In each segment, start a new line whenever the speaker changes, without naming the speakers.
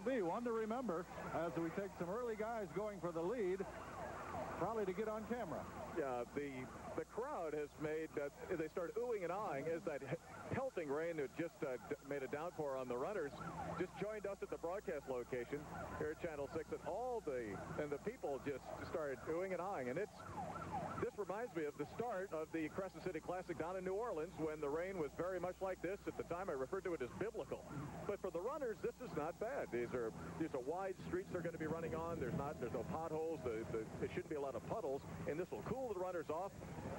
be one to remember as we take some early guys going for the lead, probably to get on camera.
Yeah, the crowd has made, they start oohing and aahing as that pelting rain that just made a downpour on the runners just joined us at the broadcast location here at Channel 6, and the people just started oohing and aahing. And this reminds me of the start of the Crescent City Classic down in New Orleans when the rain was very much like this. At the time, I referred to it as biblical. But for the runners, this is not bad. These are wide streets they're going to be running on. There's no potholes. There shouldn't be a lot of puddles, and this will cool the runners off,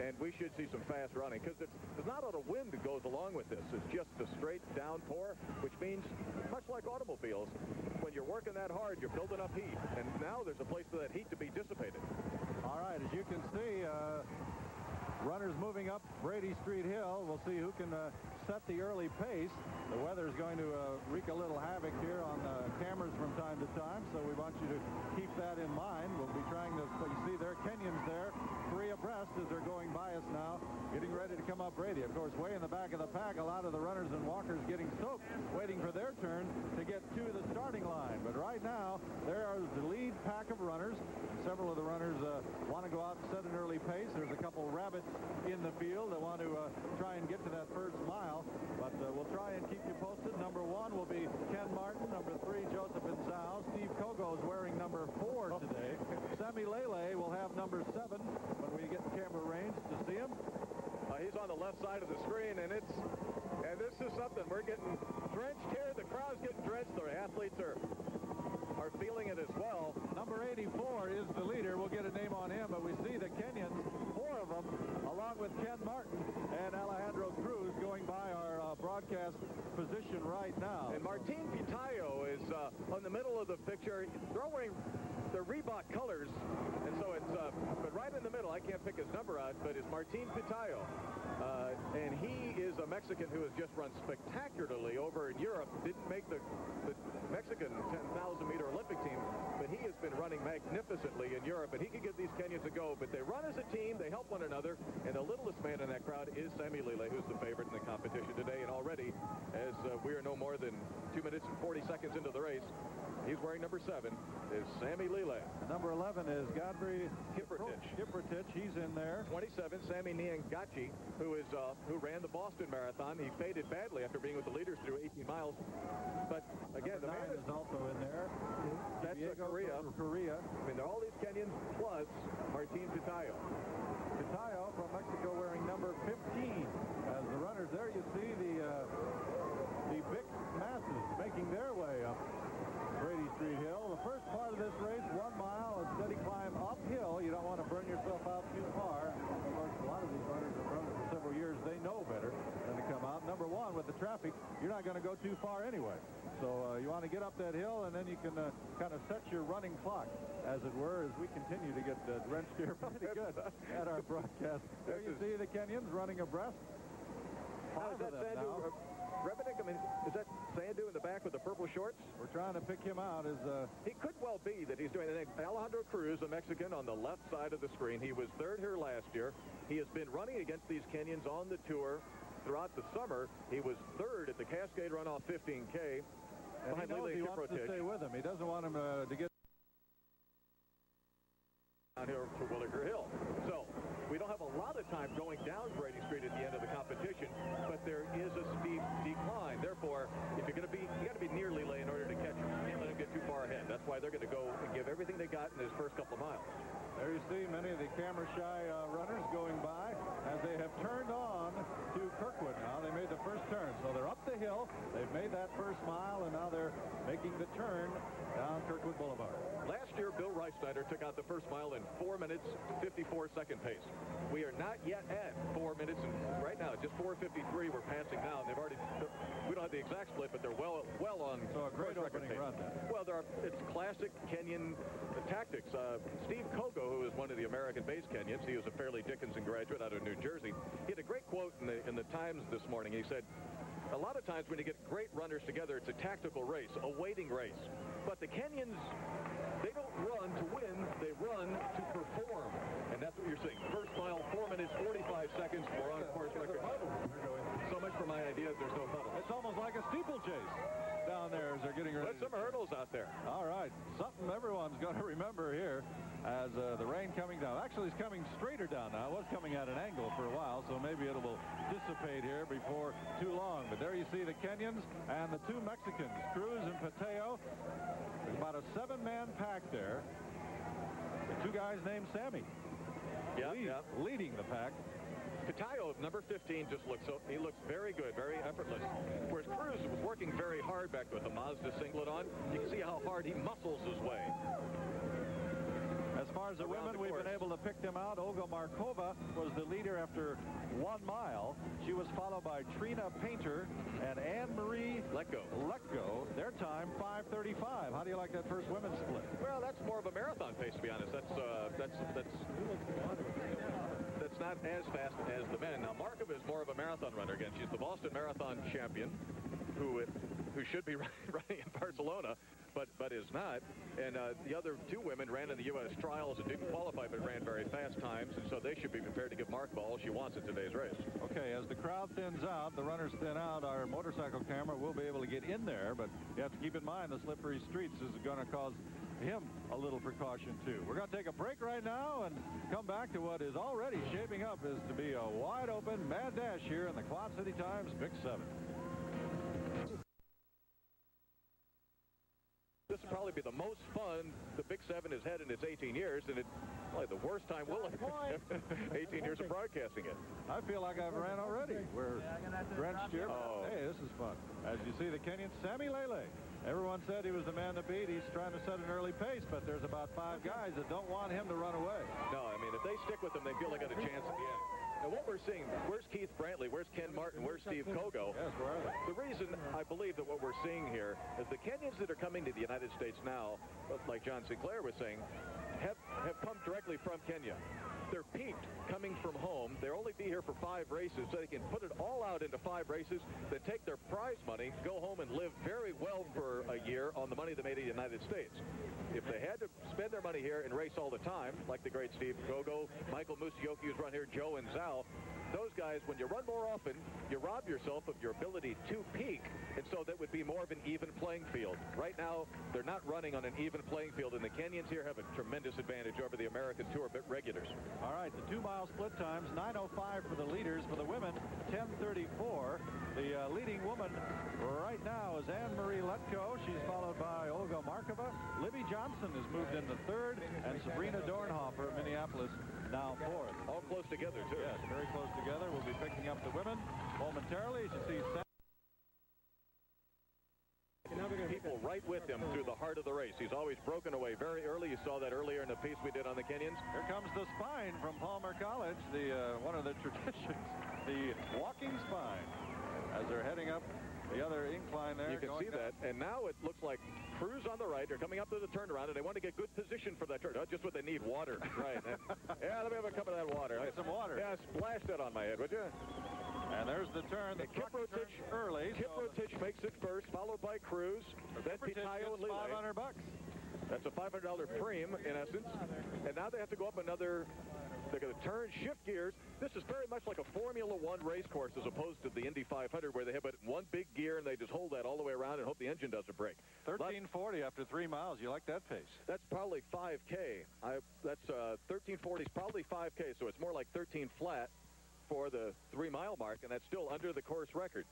and we should see some fast running because there's not a lot of wind that goes along with this. It's just a straight downpour, which means, much like automobiles, when you're working that hard, you're building up heat, and now there's a place for that heat to be dissipated.
All right, as you can see, runners moving up Brady Street Hill. We'll see who can set the early pace. The weather is going to wreak a little havoc here on cameras from time to time, so we want you to keep that in mind. We'll be trying to, you see there, Kenyans there, 3 abreast as they're going by us now, getting ready to come up Brady. Of course, way in the back of the pack, a lot of the runners and walkers getting soaked, waiting for their turn to get to the starting line. But right now, there are the lead pack of runners. Several of the runners want to go out and set an early pace. There's a couple rabbits in the field that want to try and get to that first mile, but we'll try and keep you posted. Number 1 will be Ken Martin. Number 3, Joseph Enzao. Steve Kogo is wearing number 4 today. Sammy Lele will have number 7 when we get camera range to see him.
He's on the left side of the screen, and this is something. We're getting drenched here. The crowd's getting drenched. The athletes are feeling it as well.
Number 84 is the leader. We'll get a name on him, but we see the Kenyans, 4 of them, along with Ken Martin and Alejandro Cruz, going by our broadcast position right now.
And Martin Pitayo is on the middle of the picture. They're all wearing the Reebok colors, and so it's, but right in the middle, I can't pick his number out, but it's Martin Pitayo. And he is a Mexican who has just run spectacularly over in Europe. Didn't make the Mexican 10,000-meter Olympic team, but he has been running magnificently in Europe, and he can get these Kenyans a go. But they run as a team, they help one another, and the littlest man in that crowd is Sammy Lele, who's the favorite in the competition today. And already, as we are no more than 2 minutes and 40 seconds into the race, he's wearing number 7, is Sammy Lele.
Number 11 is Godfrey Kiprotich. He's in there.
27, Sammy Niangachi, who ran the Boston Marathon. He faded badly after being with the leaders through 18 miles. But again,
number 9 is also in there.
That's Korea. I mean, they're all these Kenyans plus Martin Pitayo.
Pitayo from Mexico wearing number 15. As the runners there, you see the big masses making their way up Brady Street Hill. The first part of this race, 1 mile, a steady climb uphill. You don't want to burn yourself out too far. Of course, a lot of these runners have run it for several years. They know better than to come out. Number 1, with the traffic, you're not going to go too far anyway. So you want to get up that hill, and then you can kind of set your running clock, as it were, as we continue to get drenched here pretty good at our broadcast. There you see the Kenyans running abreast.
How does that Sandu Rebenik? I mean, is that Sandu in the back with the purple shorts?
We're trying to pick him out.
He could well be that he's doing it. Alejandro Cruz, a Mexican, on the left side of the screen. He was 3rd here last year. He has been running against these Kenyans on the tour throughout the summer. He was 3rd at the Cascade Runoff 15K.
And he knows he wants to stay with him. He doesn't want him to get
down here to Williger Hill. So we don't have a lot of time going down Brady Street at the end of the competition, but there is a steep decline. Therefore, if you're going to be, you got to be near Lele in order to catch him. You can't let him get too far ahead. That's why they're going to go and give everything they got in his first couple of miles.
There you see many of the camera-shy runners going by as they have turned on to Kirkwood now. They made the first turn, so they're up the hill. They've made that first mile, and now they're making the turn down Kirkwood Boulevard.
Last year, Bill Reisnider took out the first mile in 4 minutes, 54-second pace. We are not yet at 4 minutes, and right now, just 4:53 we're passing now. They've already, we don't have the exact split, but they're well on.
So a great opening run then.
Well, it's classic Kenyan tactics. Steve Kogo, who is one of the American-based Kenyans, he was a Fairleigh Dickinson graduate out of New Jersey. He had a great quote in the Times this morning. He said, a lot of times when you get great runners together, it's a tactical race, a waiting race. But the Kenyans, they don't run to win, they run to perform. And that's what you're seeing. First mile, 4 minutes, 45 seconds. We're on course record. So much for my idea, there's no huddle.
It's almost like a steeplechase down there as they're getting ready.
There's some hurdles out there.
remember here as the rain coming down. Actually, it's coming straighter down now. It was coming at an angle for a while, so maybe it will dissipate here before too long. But there you see the Kenyans and the two Mexicans, Cruz and Pitayo. There's about a 7-man pack there. The two guys named Sammy. Leading the pack.
Pitayo, number 15, just looks he looks very good, very effortless. Whereas Cruz was working very hard back with the Mazda singlet on. You can see how hard he muscles his way.
As far as the women, we've been able to pick them out. Olga Markova was the leader after 1 mile. She was followed by Trina Painter and Anne-Marie Letko. Their time, 5:35. How do you like that first women's split?
Well, that's more of a marathon pace, to be honest. That's not as fast as the men. Now, Markova is more of a marathon runner. Again, she's the Boston Marathon champion, who should be running in Barcelona, but is not. And the other two women ran in the U.S. trials and didn't qualify, but ran very fast times, and so they should be prepared to give Markova all she wants in today's race.
Okay, as the crowd thins out, the runners thin out, our motorcycle camera will be able to get in there, but you have to keep in mind the slippery streets is going to cause him a little precaution too. We're going to take a break right now and come back to what is already shaping up is to be a wide open mad dash here in the Quad City Times Big 7.
This will probably be the most fun the Big 7 has had in its 18 years, and it's probably the worst time we'll have 18 years of broadcasting it.
I feel like I've ran already. We're drenched here.
Oh.
Hey, this is fun. As you see, the Kenyan Sammy Lele. Everyone said he was the man to beat. He's trying to set an early pace, but there's about 5 guys that don't want him to run away.
No, I mean, if they stick with him, they feel they got a chance at the end. Now, what we're seeing, where's Keith Brantley, where's Ken Martin, where's Steve Kogo?
Yes, where are they?
The reason I believe that what we're seeing here is the Kenyans that are coming to the United States now, like John Sinclair was saying, have come directly from Kenya. They're peaked coming from home. They'll only be here for 5 races, so they can put it all out into 5 races, then take their prize money, go home and live very well for a year on the money they made in the United States. If they had to spend their money here and race all the time, like the great Steve Kogo, Michael Musioki who's run here, Joe and Zhao, those guys, when you run more often, you rob yourself of your ability to peak, and so that would be more of an even playing field. Right now, they're not running on an even playing field, and the Kenyans here have a tremendous advantage over the American Tour regulars.
All right, the 2-mile split times, 9:05 for the leaders. For the women, 10:34. The leading woman right now is Anne-Marie Letko. She's followed by Olga Markova. Libby Johnson has moved into 3rd, and Sabrina Dornhofer of Minneapolis now 4th.
All close together, too.
Yes, very close together. We'll be picking up the women momentarily. As you see,
people right with him through the heart of the race. He's always broken away very early. You saw that earlier in the piece we did on the Kenyans.
Here comes the spine from Palmer College, the one of the traditions, the walking spine, as they're heading up the other incline there.
You can see that, and now it looks like Cruz on the right. They're coming up to the turnaround, and they want to get good position for that turn. That's just what they need, water. Right. Yeah, let me have a cup of that water.
Get some water.
Yeah, splash that on my head, would you?
And there's the turn. The
Kiprotich
early.
Kiprotich makes it first, followed by Cruz. Then Pitayo and Lele.
$500.
That's a $500 premium, in essence. And now they have to go up another. They're going to turn, shift gears. This is very much like a Formula One race course as opposed to the Indy 500, where they have it in one big gear and they just hold that all the way around and hope the engine doesn't break.
13:40 after 3 miles. You like that pace?
That's probably 5K. That's 13:40 is probably 5K, so it's more like 13 flat for the 3-mile mark, and that's still under the course record.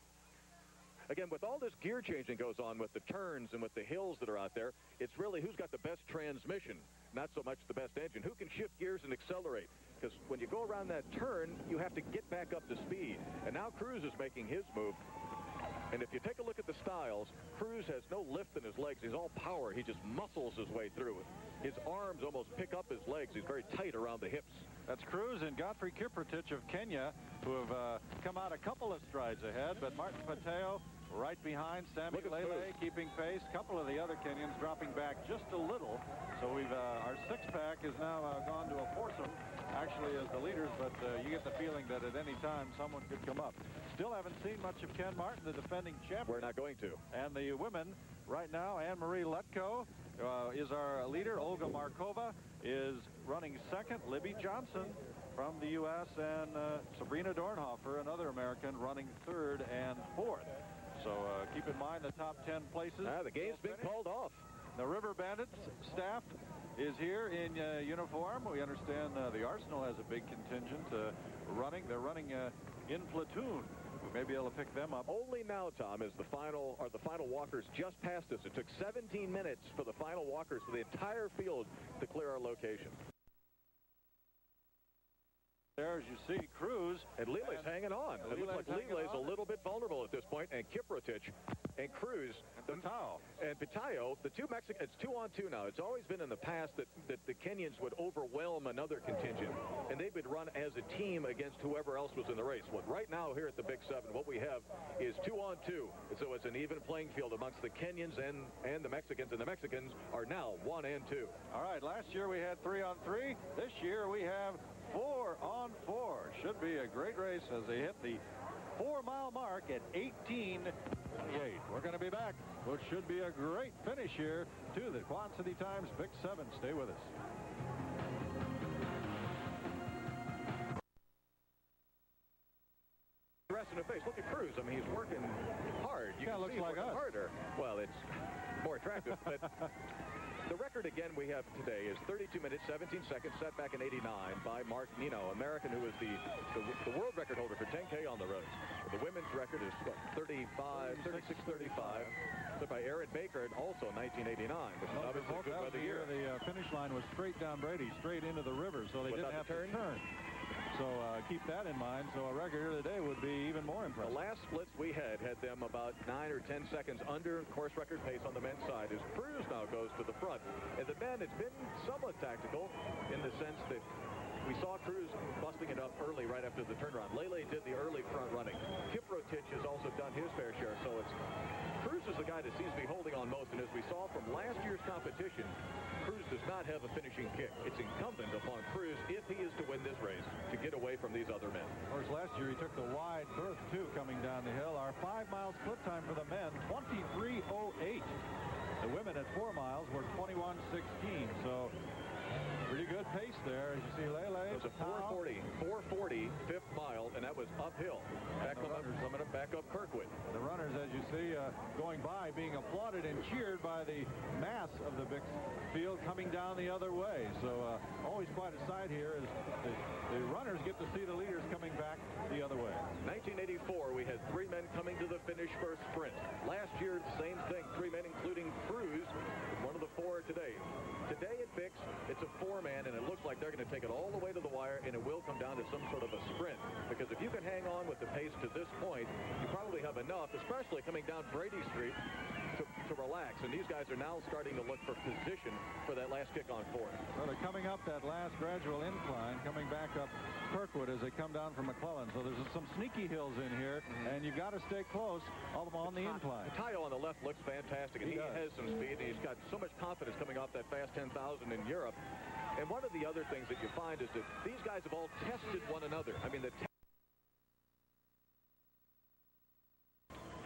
Again, with all this gear changing goes on with the turns and with the hills that are out there, it's really who's got the best transmission, not so much the best engine. Who can shift gears and accelerate? Because when you go around that turn, you have to get back up to speed. And now Cruz is making his move. And if you take a look at the styles, Cruz has no lift in his legs. He's all power. He just muscles his way through it. His arms almost pick up his legs. He's very tight around the hips.
That's Cruz and Godfrey Kiprotich of Kenya, who have come out a couple of strides ahead, but Martin Pitayo right behind. Sammy Lele keeping pace. A couple of the other Kenyans dropping back just a little. So we've our 6-pack has now gone to a foursome, actually, as the leaders, but you get the feeling that at any time someone could come up. Still haven't seen much of Ken Martin, the defending champion.
We're not going to.
And the women right now, Anne-Marie Letko is our leader. Olga Markova is running 2nd. Libby Johnson from the U.S. and Sabrina Dornhofer, another American, running 3rd and 4th. So keep in mind the top 10 places.
The game's been called off.
The River Bandits staff is here in uniform. We understand the Arsenal has a big contingent running. They're running in platoon. We may be able to pick them up.
Only now, Tom, is the final walkers just passed us. It took 17 minutes for the final walkers for the entire field to clear our location.
There, as you see, Cruz.
And Lile's hanging on. It looks like Lile's a little bit vulnerable at this point. And Kiprotich and Cruz. And Pitayo, the two Mexicans, it's 2-on-2 now. It's always been in the past that the Kenyans would overwhelm another contingent. And they would run as a team against whoever else was in the race. Well, right now here at the Big 7, what we have is 2-on-2. And so it's an even playing field amongst the Kenyans and the Mexicans. And the Mexicans are now 1 and 2.
All right, last year we had 3-on-3. This year we have 4-on-4. Should be a great race as they hit the 4-mile mark at 18:28. We're going to be back, which should be a great finish here to the Quad City Times Big 7. Stay with us.
Rest in the face. Look at Cruz. I mean, he's working hard. You can see he's working harder. Well, it's more attractive, but the record again we have today is 32 minutes, 17 seconds, set back in 89 by Mark Nino, American, who is the world record holder for 10K on the roads. The women's record is, what, 36-35, set by Erin Baker, and also 1989, which is obviously a good weather year.
The finish line was straight down Brady, straight into the river, so they didn't have to turn. So keep that in mind. So a record here today would be even more impressive.
The last splits we had them about 9 or 10 seconds under course record pace on the men's side as Cruz now goes to the front. And the men, it's been somewhat tactical in the sense that we saw Cruz busting it up early right after the turnaround. Lele did the early front running. Kiprotich has also done his fair share. So Cruz is the guy that seems to be holding on most. And as we saw from last year's competition, Cruz does not have a finishing kick. It's incumbent upon Cruz, if he is to win this race, to get away from these other men.
Of course, last year he took the wide berth, too, coming down the hill. Our 5-mile split time for the men, 23:08. The women at 4 miles were 21:16. So pretty good pace there. As you see, Lele.
It was a 440 fifth mile, and that was uphill. Coming back up Kirkwood.
The runners, as you see, going by, being applauded and cheered by the mass of the big field coming down the other way. So always quite a sight here as the runners get to see the leaders coming back the other way.
1984, we had 3 men coming to the finish for a sprint. Last year, same thing, 3 men, including Cruz, one of the 4 today. Today at Bix, it's a 4-man, and it looks like they're going to take it all the way to the wire, and it will come down to some sort of a sprint. Because if you can hang on with the pace to this point, you probably have enough, especially coming down Brady Street, to relax. And these guys are now starting to look for position for that last kick on 4th.
Well, they're coming up that last gradual incline, coming back up Kirkwood as they come down from McClellan. So there's some sneaky hills in here, and you've got to stay close all on the incline.
Pitayo on the left looks fantastic, and he has some speed, and he's got so much confidence coming off that fast 10,000 in Europe. And one of the other things that you find is that these guys have all tested one another. I mean,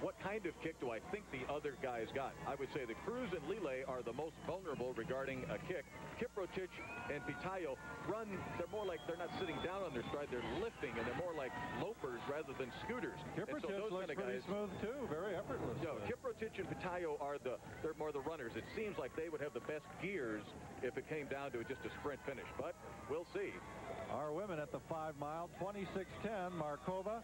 what kind of kick do I think the other guys got? I would say that Cruz and Lele are the most vulnerable regarding a kick. Kiprotich and Pitayo run, they're more like they're not sitting down on their stride, they're lifting, and they're more like lopers rather than scooters.
Kiprotich looks pretty smooth too, very effortless.
No, Kiprotich and Pitayo they're more the runners. It seems like they would have the best gears if it came down to just a sprint finish, but we'll see.
Our women at the 5-mile, 26:10, Markova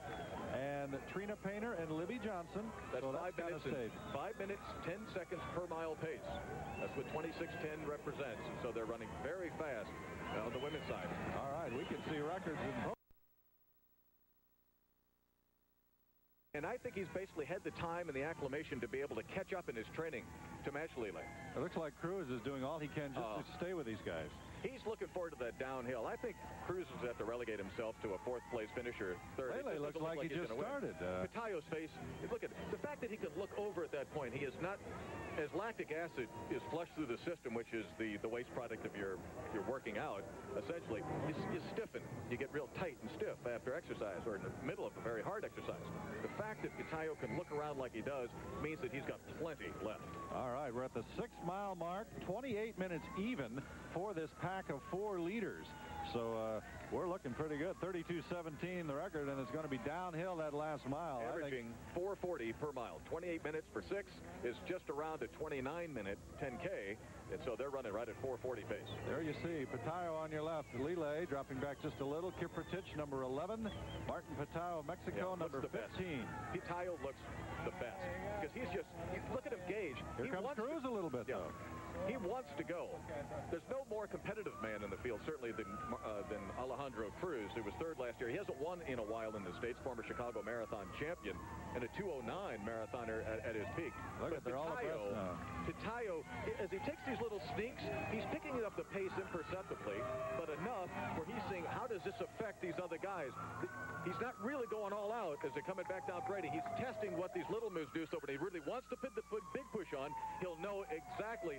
and Trina Painter and Libby Johnson.
That's 5 minutes, 10 seconds per mile pace. That's what 26:10 represents. So they're running very fast on the women's side.
All right, we can see records in both.
And I think he's basically had the time and the acclimation to be able to catch up in his training to match Lele.
It looks like Cruz is doing all he can just to stay with these guys.
He's looking forward to that downhill. I think Cruz is have to relegate himself to a 4th-place finisher. 3rd.
Lele looks like he just started.
Pitayo's face, look at the fact that he could look over at that point. He is not, as lactic acid is flushed through the system, which is the waste product of your working out, essentially, you stiffen. You get real tight and stiff after exercise or in the middle of a very hard exercise. The fact that Pitayo can look around like he does means that he's got plenty left.
All right, we're at the 6-mile mark, 28 minutes even for this pack of 4 leaders. So we're looking pretty good. 32:17 the record, and it's going to be downhill that last mile.
Averaging 440 per mile. 28 minutes for 6 is just around a 29-minute 10K. And so they're running right at 4:40 pace.
There you see Pitayo on your left. Lele dropping back just a little. Kiprotich, number 11. Martin Pitayo of Mexico, number 15.
Pitayo looks the best because look at him gauge.
Here comes Cruz a little bit, though.
He wants to go. There's no more competitive man in the field, certainly, than Alejandro Cruz, who was third last year. He hasn't won in a while in the States, former Chicago Marathon champion, and a 2:09 marathoner at his peak.
Look, they're all abreast now.
Pitayo, as he takes these little sneaks, he's picking up the pace imperceptibly, but enough where he's seeing, how does this affect these other guys? He's not really going all out as they're coming back down Brady. He's testing what these little moves do, so when he really wants to put the big push on, he'll know exactly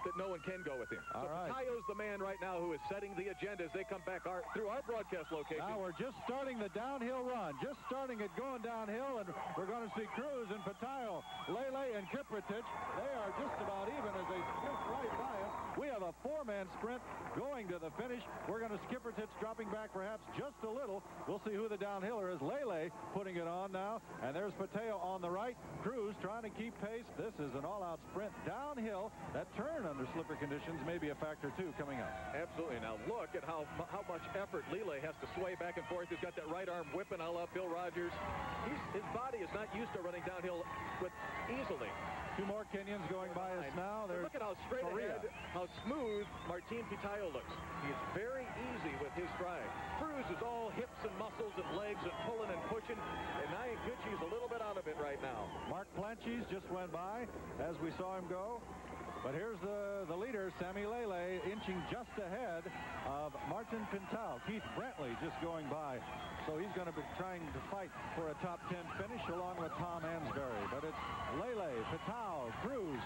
that no one can go with him. So Pitayo's the man right now who is setting the agenda as they come back through our broadcast location.
Now we're just starting the downhill run, just starting it going downhill, and we're going to see Cruz and Pitayo, Lele and Kiprotich. They are just about even as they just right by us. We have a four-man sprint going to the finish. We're going to Kiprotich dropping back perhaps just a little. We'll see who the downhiller is. Lele putting it on now, and there's Pitayo on the right. Cruz trying to keep pace. This is an all-out sprint downhill. That turn under slipper conditions may be a factor, too, coming up.
Absolutely. Now, look at how much effort Lele has to sway back and forth. He's got that right arm whipping a la Bill Rogers. His body is not used to running downhill easily.
Two more Kenyans going by us now.
Look at how straight ahead, how smooth Martin Pitayo looks. He's very easy with his stride. Cruz is all hips and muscles and legs and pulling and pushing, and Nyanguchi's a little bit out of it right now.
Mark Planches just went by as we saw him go. But here's the leader, Sammy Lele, inching just ahead of Martin Pitayo. Keith Brantley just going by. So he's going to be trying to fight for a top 10 finish along with Tom Ansberry. But it's Lele, Pitayo, Cruz,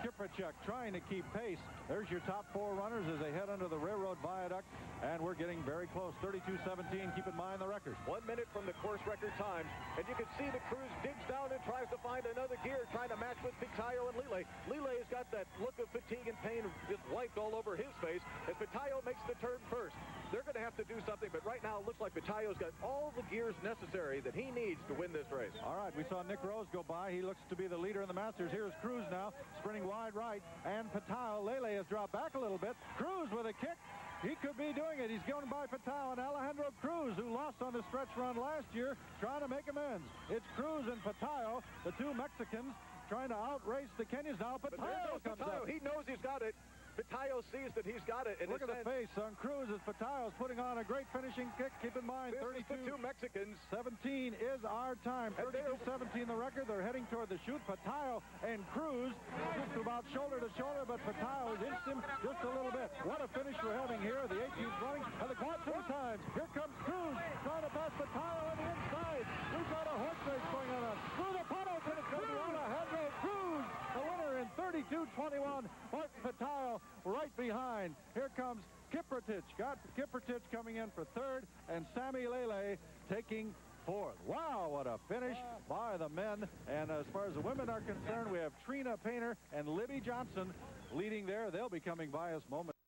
Kiprotich trying to keep pace. There's your top four runners as they head under the railroad viaduct. And we're getting very close. 32:17. Keep in mind the record.
1 minute from the course record time. And you can see that Cruz digs down and tries to find another gear, trying to match with Pitayo and Lele. Lele has got that look of fatigue and pain just wiped all over his face. And Pitayo makes the turn first. They're going to have to do something, but right now it looks like Pitayo's got all the gears necessary that he needs to win this race.
All right, we saw Nick Rose go by. He looks to be the leader in the Masters. Here's Cruz now, sprinting wide right, and Pitayo. Lele has dropped back a little bit. Cruz with a kick. He could be doing it. He's going by Pitayo and Alejandro Cruz, who lost on the stretch run last year, trying to make amends. It's Cruz and Pitayo, the two Mexicans, trying to outrace the Kenyans now. Pitayo comes up.
He knows he's got it. Pitayo sees that he's got it. And
look at the face on Cruz as Pitayo's putting on a great finishing kick. Keep in mind, 32.
The two Mexicans.
17 is our time. 32-17 the record. They're heading toward the chute. Pitayo and Cruz just about shoulder to shoulder, but Pitayo has inched him just a little bit. What a finish we're having here. The 18's running, and the quad 2 times. Here comes Cruz trying to pass Pitayo on the inside. We've got a horse race going on. Through the puddles, and it's going to be Alejandro Cruz, the winner in 32-21. Martin Pitayo right behind. Here comes Kiprotich. Got Kiprotich coming in for third, and Sammy Lele taking fourth. Wow, what a finish by the men. And as far as the women are concerned, we have Trina Painter and Libby Johnson leading there. They'll be coming by us momentarily.